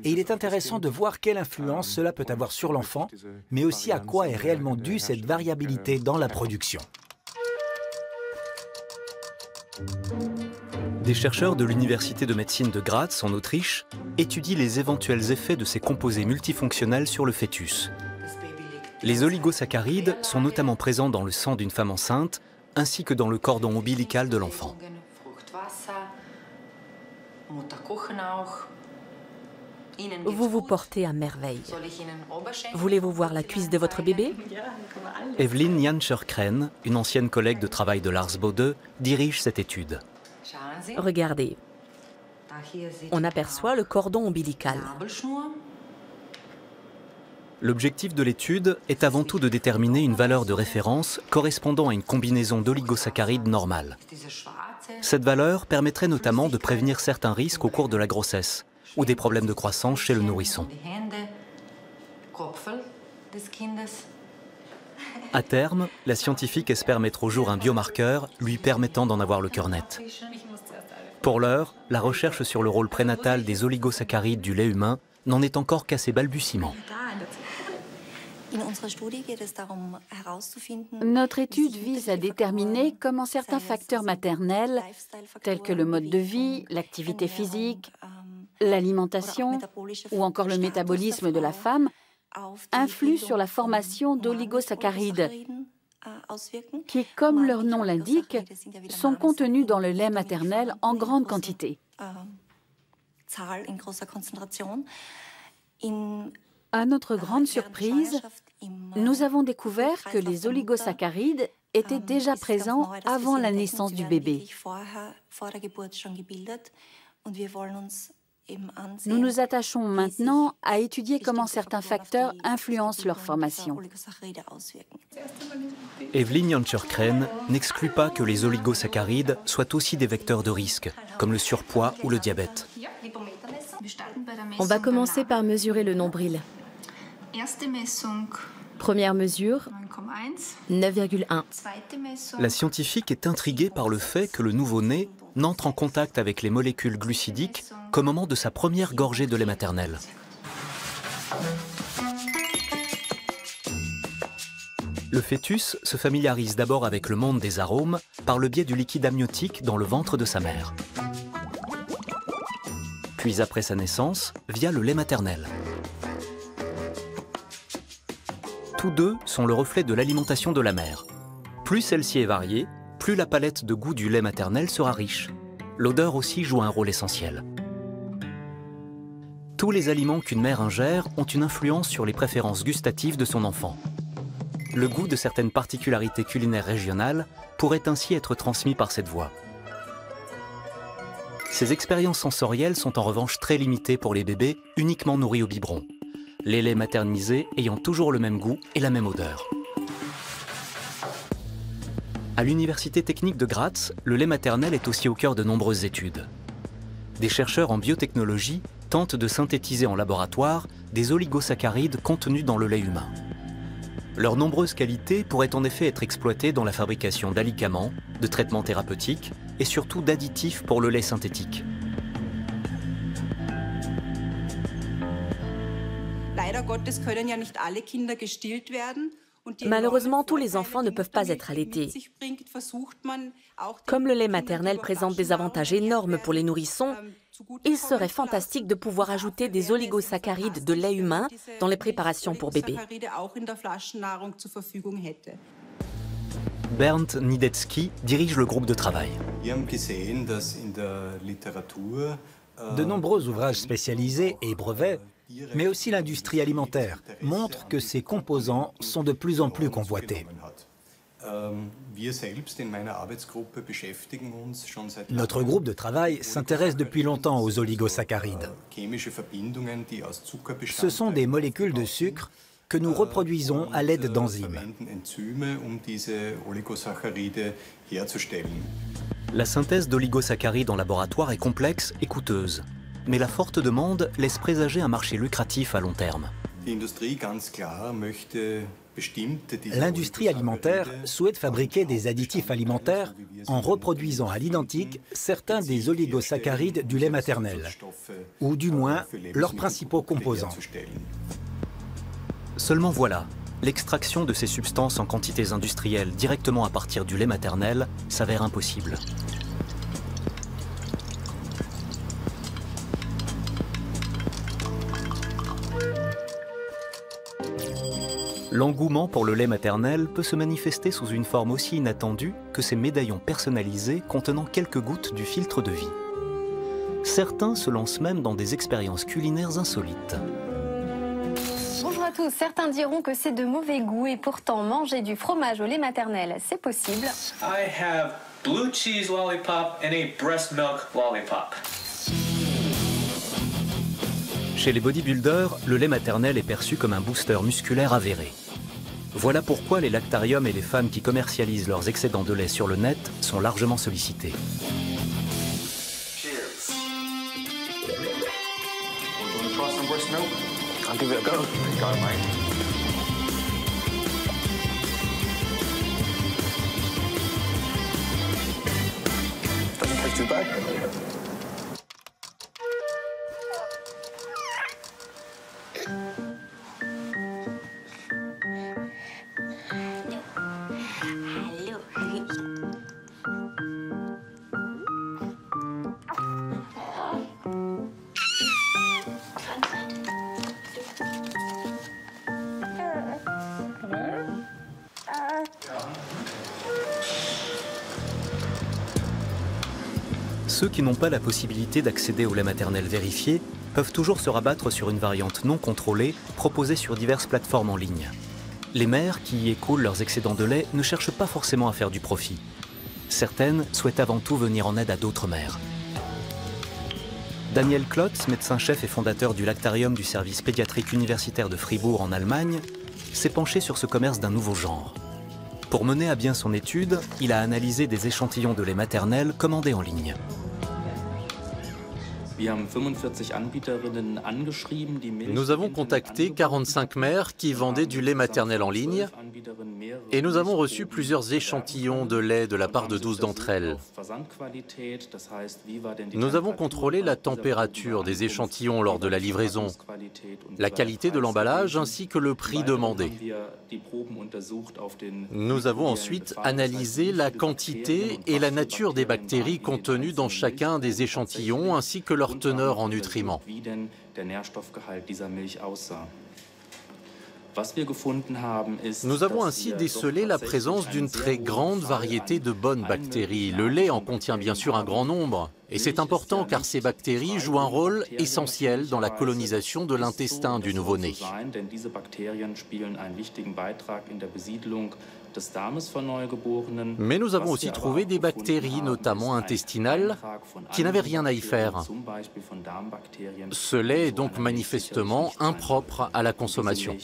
[SPEAKER 6] Et il est intéressant de voir quelle influence cela peut avoir sur l'enfant, mais aussi à quoi est réellement due cette variabilité dans la production.
[SPEAKER 1] Des chercheurs de l'Université de médecine de Graz, en Autriche, étudient les éventuels effets de ces composés multifonctionnels sur le fœtus. Les oligosaccharides sont notamment présents dans le sang d'une femme enceinte, ainsi que dans le cordon ombilical de l'enfant.
[SPEAKER 3] Vous vous portez à merveille. Voulez-vous voir la cuisse de votre bébé?
[SPEAKER 1] Evelyn Jancher-Kren, une ancienne collègue de travail de Lars Bode, dirige cette étude.
[SPEAKER 3] Regardez. On aperçoit le cordon ombilical.
[SPEAKER 1] L'objectif de l'étude est avant tout de déterminer une valeur de référence correspondant à une combinaison d'oligosaccharides normale. Cette valeur permettrait notamment de prévenir certains risques au cours de la grossesse ou des problèmes de croissance chez le nourrisson. À terme, la scientifique espère mettre au jour un biomarqueur lui permettant d'en avoir le cœur net. Pour l'heure, la recherche sur le rôle prénatal des oligosaccharides du lait humain n'en est encore qu'à ses balbutiements.
[SPEAKER 8] Notre étude vise à déterminer comment certains facteurs maternels, tels que le mode de vie, l'activité physique, l'alimentation ou encore le métabolisme de la femme, influent sur la formation d'oligosaccharides qui, comme leur nom l'indique, sont contenus dans le lait maternel en grande quantité. À notre grande surprise, nous avons découvert que les oligosaccharides étaient déjà présents avant la naissance du bébé. Nous nous attachons maintenant à étudier comment certains facteurs influencent leur formation.
[SPEAKER 1] Evelyn Jancher-Kren n'exclut pas que les oligosaccharides soient aussi des vecteurs de risque, comme le surpoids ou le diabète.
[SPEAKER 4] On va commencer par mesurer le nombril. Première mesure, 9,1.
[SPEAKER 1] La scientifique est intriguée par le fait que le nouveau-né n'entre en contact avec les molécules glucidiques qu'au moment de sa première gorgée de lait maternel. Le fœtus se familiarise d'abord avec le monde des arômes par le biais du liquide amniotique dans le ventre de sa mère. Puis après sa naissance, via le lait maternel. Tous deux sont le reflet de l'alimentation de la mère. Plus celle-ci est variée, plus la palette de goût du lait maternel sera riche. L'odeur aussi joue un rôle essentiel. Tous les aliments qu'une mère ingère ont une influence sur les préférences gustatives de son enfant. Le goût de certaines particularités culinaires régionales pourrait ainsi être transmis par cette voie. Ces expériences sensorielles sont en revanche très limitées pour les bébés uniquement nourris au biberon, les laits maternisés ayant toujours le même goût et la même odeur. À l'Université technique de Graz, le lait maternel est aussi au cœur de nombreuses études. Des chercheurs en biotechnologie tentent de synthétiser en laboratoire des oligosaccharides contenus dans le lait humain. Leurs nombreuses qualités pourraient en effet être exploitées dans la fabrication d'alicaments, de traitements thérapeutiques et surtout d'additifs pour le lait synthétique.
[SPEAKER 3] Malheureusement, tous les enfants ne peuvent pas être allaités. Comme le lait maternel présente des avantages énormes pour les nourrissons, il serait fantastique de pouvoir ajouter des oligosaccharides de lait humain dans les préparations pour bébés.
[SPEAKER 1] Bernd Niedetzky dirige le groupe de travail.
[SPEAKER 6] De nombreux ouvrages spécialisés et brevets, mais aussi l'industrie alimentaire, montrent que ces composants sont de plus en plus convoités. Notre groupe de travail s'intéresse depuis longtemps aux oligosaccharides. Ce sont des molécules de sucre que nous reproduisons à l'aide d'enzymes.
[SPEAKER 1] La synthèse d'oligosaccharides en laboratoire est complexe et coûteuse, mais la forte demande laisse présager un marché lucratif à long terme.
[SPEAKER 6] L'industrie alimentaire souhaite fabriquer des additifs alimentaires en reproduisant à l'identique certains des oligosaccharides du lait maternel, ou du moins leurs principaux composants.
[SPEAKER 1] Seulement voilà, l'extraction de ces substances en quantités industrielles directement à partir du lait maternel s'avère impossible. L'engouement pour le lait maternel peut se manifester sous une forme aussi inattendue que ces médaillons personnalisés contenant quelques gouttes du filtre de vie. Certains se lancent même dans des expériences culinaires insolites.
[SPEAKER 10] Bonjour à tous, certains diront que c'est de mauvais goût et pourtant manger du fromage au lait maternel, c'est possible.
[SPEAKER 11] I have blue cheese lollipop and a breast milk lollipop.
[SPEAKER 1] Chez les bodybuilders, le lait maternel est perçu comme un booster musculaire avéré. Voilà pourquoi les lactariums et les femmes qui commercialisent leurs excédents de lait sur le net sont largement sollicités. Ceux qui n'ont pas la possibilité d'accéder au lait maternel vérifié peuvent toujours se rabattre sur une variante non contrôlée proposée sur diverses plateformes en ligne. Les mères qui y écoulent leurs excédents de lait ne cherchent pas forcément à faire du profit. Certaines souhaitent avant tout venir en aide à d'autres mères. Daniel Klotz, médecin-chef et fondateur du lactarium du service pédiatrique universitaire de Fribourg en Allemagne, s'est penché sur ce commerce d'un nouveau genre. Pour mener à bien son étude, il a analysé des échantillons de lait maternel commandés en ligne.
[SPEAKER 2] Nous avons contacté 45 mères qui vendaient du lait maternel en ligne et nous avons reçu plusieurs échantillons de lait de la part de 12 d'entre elles. Nous avons contrôlé la température des échantillons lors de la livraison, la qualité de l'emballage ainsi que le prix demandé. Nous avons ensuite analysé la quantité et la nature des bactéries contenues dans chacun des échantillons ainsi que leur teneur en nutriments. Nous avons ainsi décelé la présence d'une très grande variété de bonnes bactéries. Le lait en contient bien sûr un grand nombre. Et c'est important car ces bactéries jouent un rôle essentiel dans la colonisation de l'intestin du nouveau-né. Mais nous avons aussi trouvé des bactéries, notamment intestinales, qui n'avaient rien à y faire. Ce lait est donc manifestement impropre à la consommation.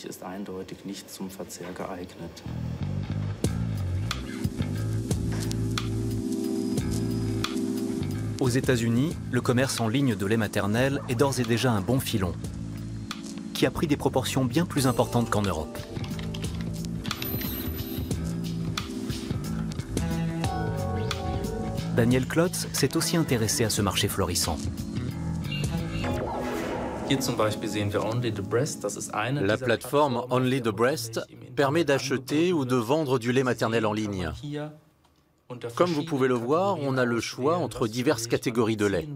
[SPEAKER 1] Aux États-Unis, le commerce en ligne de lait maternel est d'ores et déjà un bon filon, qui a pris des proportions bien plus importantes qu'en Europe. Daniel Klotz s'est aussi intéressé à ce marché florissant.
[SPEAKER 2] La plateforme Only the Breast permet d'acheter ou de vendre du lait maternel en ligne. Comme vous pouvez le voir, on a le choix entre diverses catégories de lait.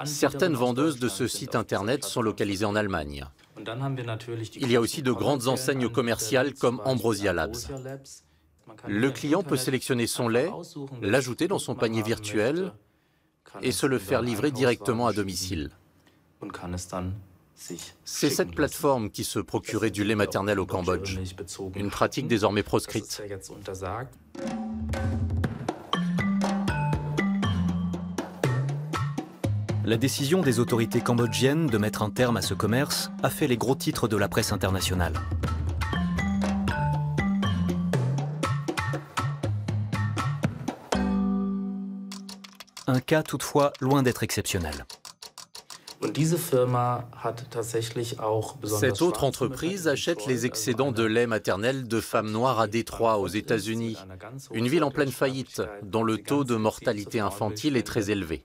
[SPEAKER 2] Certaines vendeuses de ce site internet sont localisées en Allemagne. Il y a aussi de grandes enseignes commerciales comme Ambrosia Labs. Le client peut sélectionner son lait, l'ajouter dans son panier virtuel et se le faire livrer directement à domicile. C'est cette plateforme qui se procurait du lait maternel au Cambodge, une pratique désormais proscrite.
[SPEAKER 1] La décision des autorités cambodgiennes de mettre un terme à ce commerce a fait les gros titres de la presse internationale. Un cas toutefois loin d'être exceptionnel.
[SPEAKER 2] Cette autre entreprise achète les excédents de lait maternel de femmes noires à Détroit, aux États-Unis, une ville en pleine faillite, dont le taux de mortalité infantile est très élevé.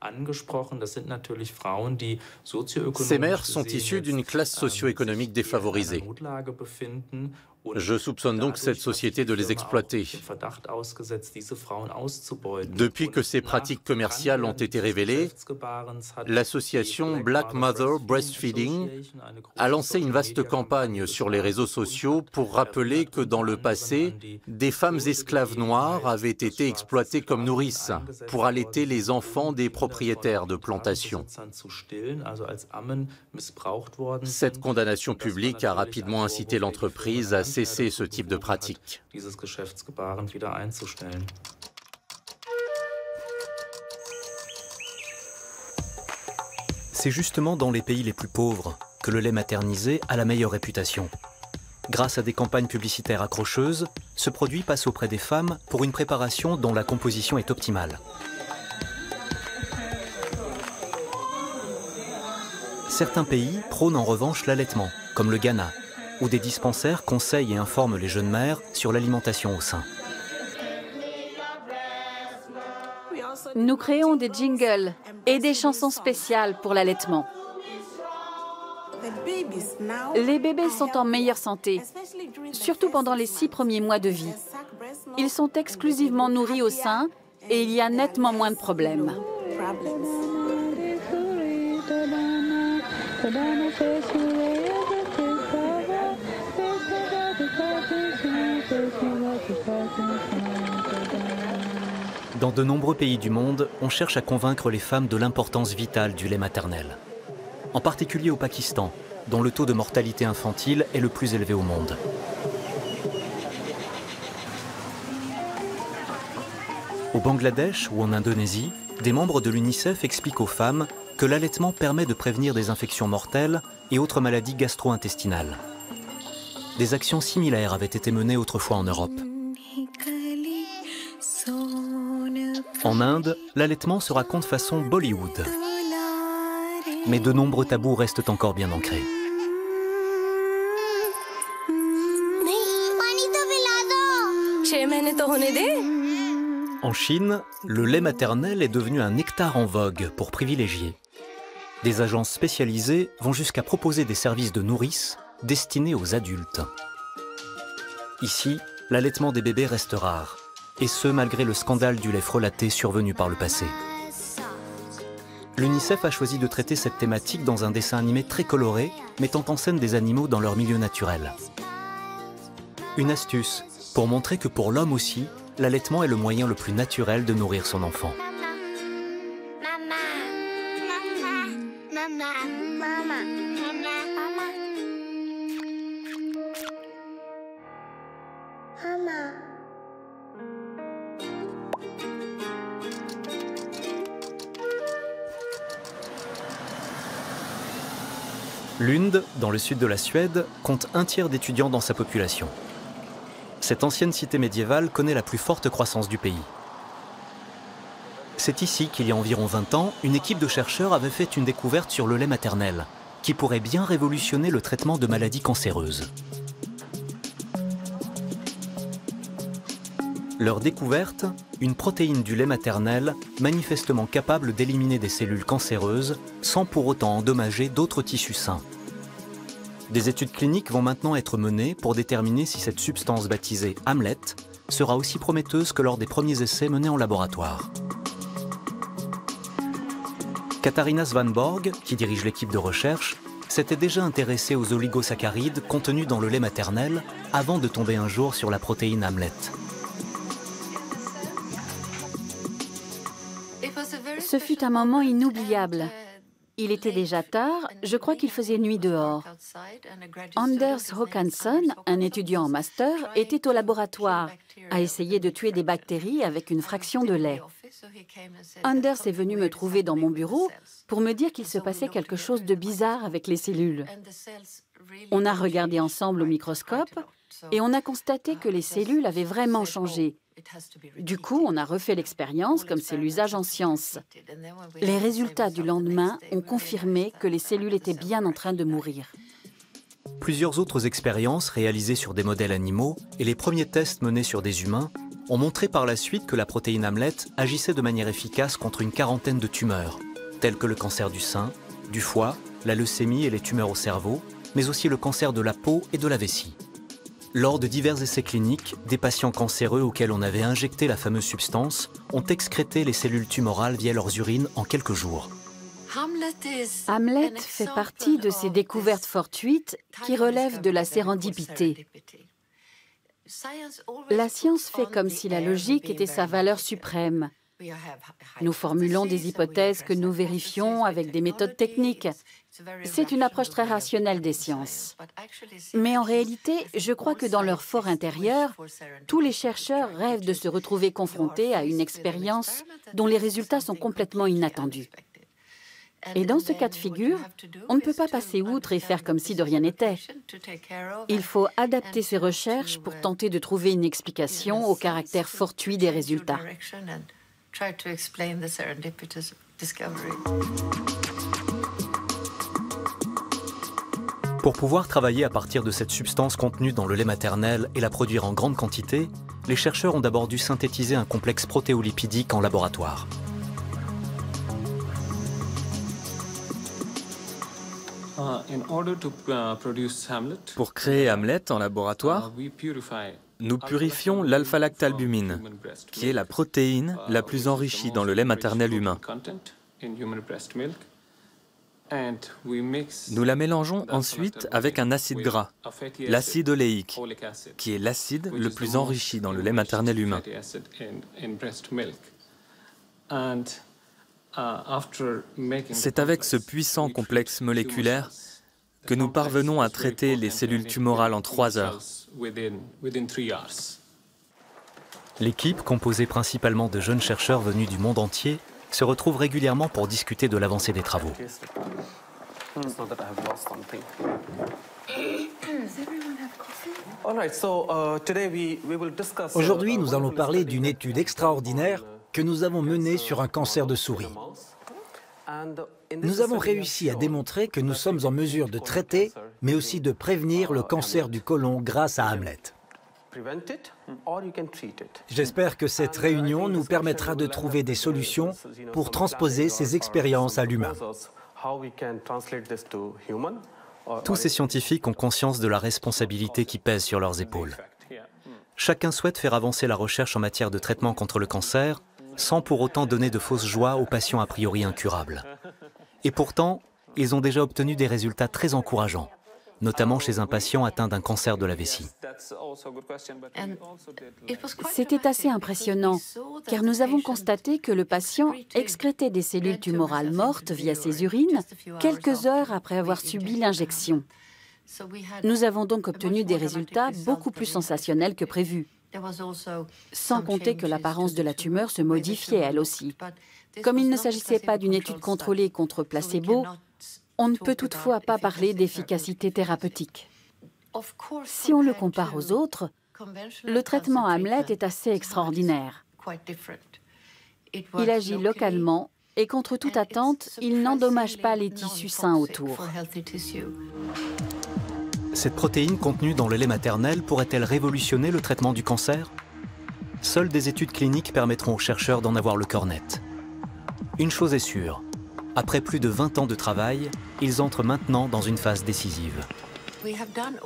[SPEAKER 2] Ces mères sont issues d'une classe socio-économique défavorisée. Je soupçonne donc cette société de les exploiter. Depuis que ces pratiques commerciales ont été révélées, l'association Black Mother Breastfeeding a lancé une vaste campagne sur les réseaux sociaux pour rappeler que dans le passé, des femmes esclaves noires avaient été exploitées comme nourrices pour allaiter les enfants des propriétaires de plantations. Cette condamnation publique a rapidement incité l'entreprise à cesser ce type de pratique.
[SPEAKER 1] C'est justement dans les pays les plus pauvres que le lait maternisé a la meilleure réputation. Grâce à des campagnes publicitaires accrocheuses, ce produit passe auprès des femmes pour une préparation dont la composition est optimale. Certains pays prônent en revanche l'allaitement, comme le Ghana, où des dispensaires conseillent et informent les jeunes mères sur l'alimentation au sein.
[SPEAKER 8] Nous créons des jingles et des chansons spéciales pour l'allaitement. Les bébés sont en meilleure santé, surtout pendant les 6 premiers mois de vie. Ils sont exclusivement nourris au sein et il y a nettement moins de problèmes.
[SPEAKER 1] Dans de nombreux pays du monde, on cherche à convaincre les femmes de l'importance vitale du lait maternel. En particulier au Pakistan, dont le taux de mortalité infantile est le plus élevé au monde. Au Bangladesh ou en Indonésie, des membres de l'UNICEF expliquent aux femmes que l'allaitement permet de prévenir des infections mortelles et autres maladies gastro-intestinales. Des actions similaires avaient été menées autrefois en Europe. En Inde, l'allaitement se raconte façon Bollywood. Mais de nombreux tabous restent encore bien ancrés. En Chine, le lait maternel est devenu un nectar en vogue pour privilégier. Des agences spécialisées vont jusqu'à proposer des services de nourrice destinés aux adultes. Ici, l'allaitement des bébés reste rare, et ce malgré le scandale du lait frelaté survenu par le passé. L'UNICEF a choisi de traiter cette thématique dans un dessin animé très coloré, mettant en scène des animaux dans leur milieu naturel. Une astuce pour montrer que pour l'homme aussi, l'allaitement est le moyen le plus naturel de nourrir son enfant. Lund, dans le sud de la Suède, compte un tiers d'étudiants dans sa population. Cette ancienne cité médiévale connaît la plus forte croissance du pays. C'est ici qu'il y a environ 20 ans, une équipe de chercheurs avait fait une découverte sur le lait maternel, qui pourrait bien révolutionner le traitement de maladies cancéreuses. Leur découverte, une protéine du lait maternel manifestement capable d'éliminer des cellules cancéreuses sans pour autant endommager d'autres tissus sains. Des études cliniques vont maintenant être menées pour déterminer si cette substance baptisée Hamlet sera aussi prometteuse que lors des premiers essais menés en laboratoire. Katharina Svanborg, qui dirige l'équipe de recherche, s'était déjà intéressée aux oligosaccharides contenus dans le lait maternel avant de tomber un jour sur la protéine Hamlet.
[SPEAKER 8] Ce fut un moment inoubliable. Il était déjà tard, je crois qu'il faisait nuit dehors. Anders Håkansson, un étudiant en master, était au laboratoire, a essayé de tuer des bactéries avec une fraction de lait. Anders est venu me trouver dans mon bureau pour me dire qu'il se passait quelque chose de bizarre avec les cellules. On a regardé ensemble au microscope et on a constaté que les cellules avaient vraiment changé. Du coup, on a refait l'expérience comme c'est l'usage en science. Les résultats du lendemain ont confirmé que les cellules étaient bien en train de mourir.
[SPEAKER 1] Plusieurs autres expériences réalisées sur des modèles animaux et les premiers tests menés sur des humains ont montré par la suite que la protéine Hamlet agissait de manière efficace contre une quarantaine de tumeurs, telles que le cancer du sein, du foie, la leucémie et les tumeurs au cerveau, mais aussi le cancer de la peau et de la vessie. Lors de divers essais cliniques, des patients cancéreux auxquels on avait injecté la fameuse substance ont excrété les cellules tumorales via leurs urines en quelques jours.
[SPEAKER 8] Hamlet fait partie de ces découvertes fortuites qui relèvent de la sérendipité. La science fait comme si la logique était sa valeur suprême. Nous formulons des hypothèses que nous vérifions avec des méthodes techniques. C'est une approche très rationnelle des sciences. Mais en réalité, je crois que dans leur fort intérieur, tous les chercheurs rêvent de se retrouver confrontés à une expérience dont les résultats sont complètement inattendus. Et dans ce cas de figure, on ne peut pas passer outre et faire comme si de rien n'était. Il faut adapter ses recherches pour tenter de trouver une explication au caractère fortuit des résultats.
[SPEAKER 1] Pour pouvoir travailler à partir de cette substance contenue dans le lait maternel et la produire en grande quantité, les chercheurs ont d'abord dû synthétiser un complexe protéolipidique en laboratoire.
[SPEAKER 7] Pour créer Hamlet en laboratoire, nous purifions l'alpha-lactalbumine, qui est la protéine la plus enrichie dans le lait maternel humain. Nous la mélangeons ensuite avec un acide gras, l'acide oléique, qui est l'acide le plus enrichi dans le lait maternel humain. C'est avec ce puissant complexe moléculaire que nous parvenons à traiter les cellules tumorales en 3 heures.
[SPEAKER 1] L'équipe, composée principalement de jeunes chercheurs venus du monde entier, se retrouve régulièrement pour discuter de l'avancée des travaux.
[SPEAKER 6] Aujourd'hui, nous allons parler d'une étude extraordinaire que nous avons menée sur un cancer de souris. Nous avons réussi à démontrer que nous sommes en mesure de traiter, mais aussi de prévenir le cancer du côlon grâce à Hamlet. J'espère que cette réunion nous permettra de trouver des solutions pour transposer ces expériences à l'humain.
[SPEAKER 1] Tous ces scientifiques ont conscience de la responsabilité qui pèse sur leurs épaules. Chacun souhaite faire avancer la recherche en matière de traitement contre le cancer, sans pour autant donner de fausses joies aux patients a priori incurables. Et pourtant, ils ont déjà obtenu des résultats très encourageants, notamment chez un patient atteint d'un cancer de la vessie.
[SPEAKER 8] C'était assez impressionnant, car nous avons constaté que le patient excrétait des cellules tumorales mortes via ses urines quelques heures après avoir subi l'injection. Nous avons donc obtenu des résultats beaucoup plus sensationnels que prévu. Sans compter que l'apparence de la tumeur se modifiait elle aussi. Comme il ne s'agissait pas d'une étude contrôlée contre placebo, on ne peut toutefois pas parler d'efficacité thérapeutique. Si on le compare aux autres, le traitement Hamlet est assez extraordinaire. Il agit localement et contre toute attente, il n'endommage pas les tissus sains autour.
[SPEAKER 1] Cette protéine contenue dans le lait maternel pourrait-elle révolutionner le traitement du cancer? Seules des études cliniques permettront aux chercheurs d'en avoir le corps net. Une chose est sûre, après plus de 20 ans de travail, ils entrent maintenant dans une phase décisive.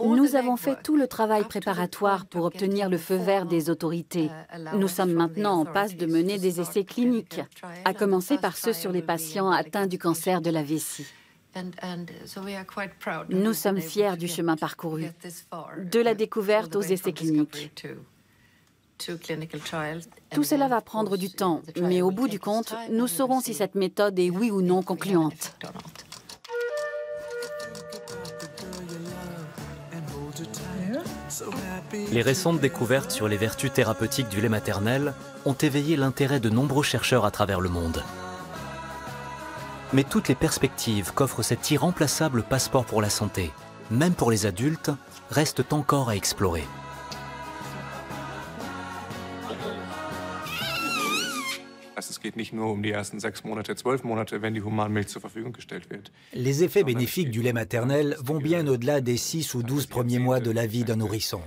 [SPEAKER 8] Nous avons fait tout le travail préparatoire pour obtenir le feu vert des autorités. Nous sommes maintenant en passe de mener des essais cliniques, à commencer par ceux sur les patients atteints du cancer de la vessie. Nous sommes fiers du chemin parcouru, de la découverte aux essais cliniques. Tout cela va prendre du temps, mais au bout du compte, nous saurons si cette méthode est oui ou non concluante.
[SPEAKER 1] Les récentes découvertes sur les vertus thérapeutiques du lait maternel ont éveillé l'intérêt de nombreux chercheurs à travers le monde. Mais toutes les perspectives qu'offre cet irremplaçable passeport pour la santé, même pour les adultes, restent encore à explorer.
[SPEAKER 6] Les effets bénéfiques du lait maternel vont bien au-delà des 6 ou 12 premiers mois de la vie d'un nourrisson.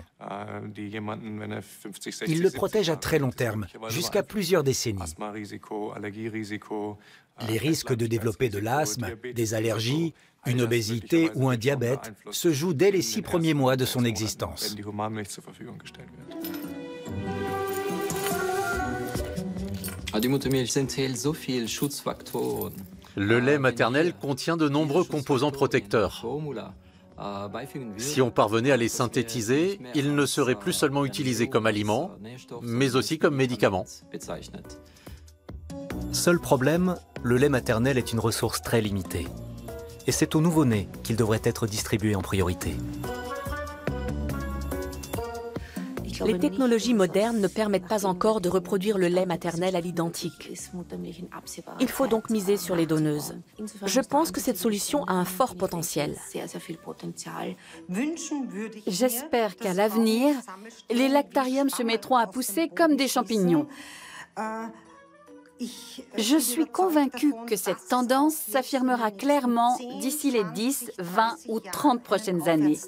[SPEAKER 6] Il le protège à très long terme, jusqu'à plusieurs décennies. Les risques de développer de l'asthme, des allergies, une obésité ou un diabète se jouent dès les 6 premiers mois de son existence.
[SPEAKER 2] Le lait maternel contient de nombreux composants protecteurs. Si on parvenait à les synthétiser, ils ne seraient plus seulement utilisés comme aliments, mais aussi comme médicaments.
[SPEAKER 1] Seul problème, le lait maternel est une ressource très limitée. Et c'est aux nouveau-nés qu'il devrait être distribué en priorité.
[SPEAKER 3] Les technologies modernes ne permettent pas encore de reproduire le lait maternel à l'identique. Il faut donc miser sur les donneuses. Je pense que cette solution a un fort potentiel.
[SPEAKER 8] J'espère qu'à l'avenir, les lactariums se mettront à pousser comme des champignons. Je suis convaincue que cette tendance s'affirmera clairement d'ici les 10, 20 ou 30 prochaines années.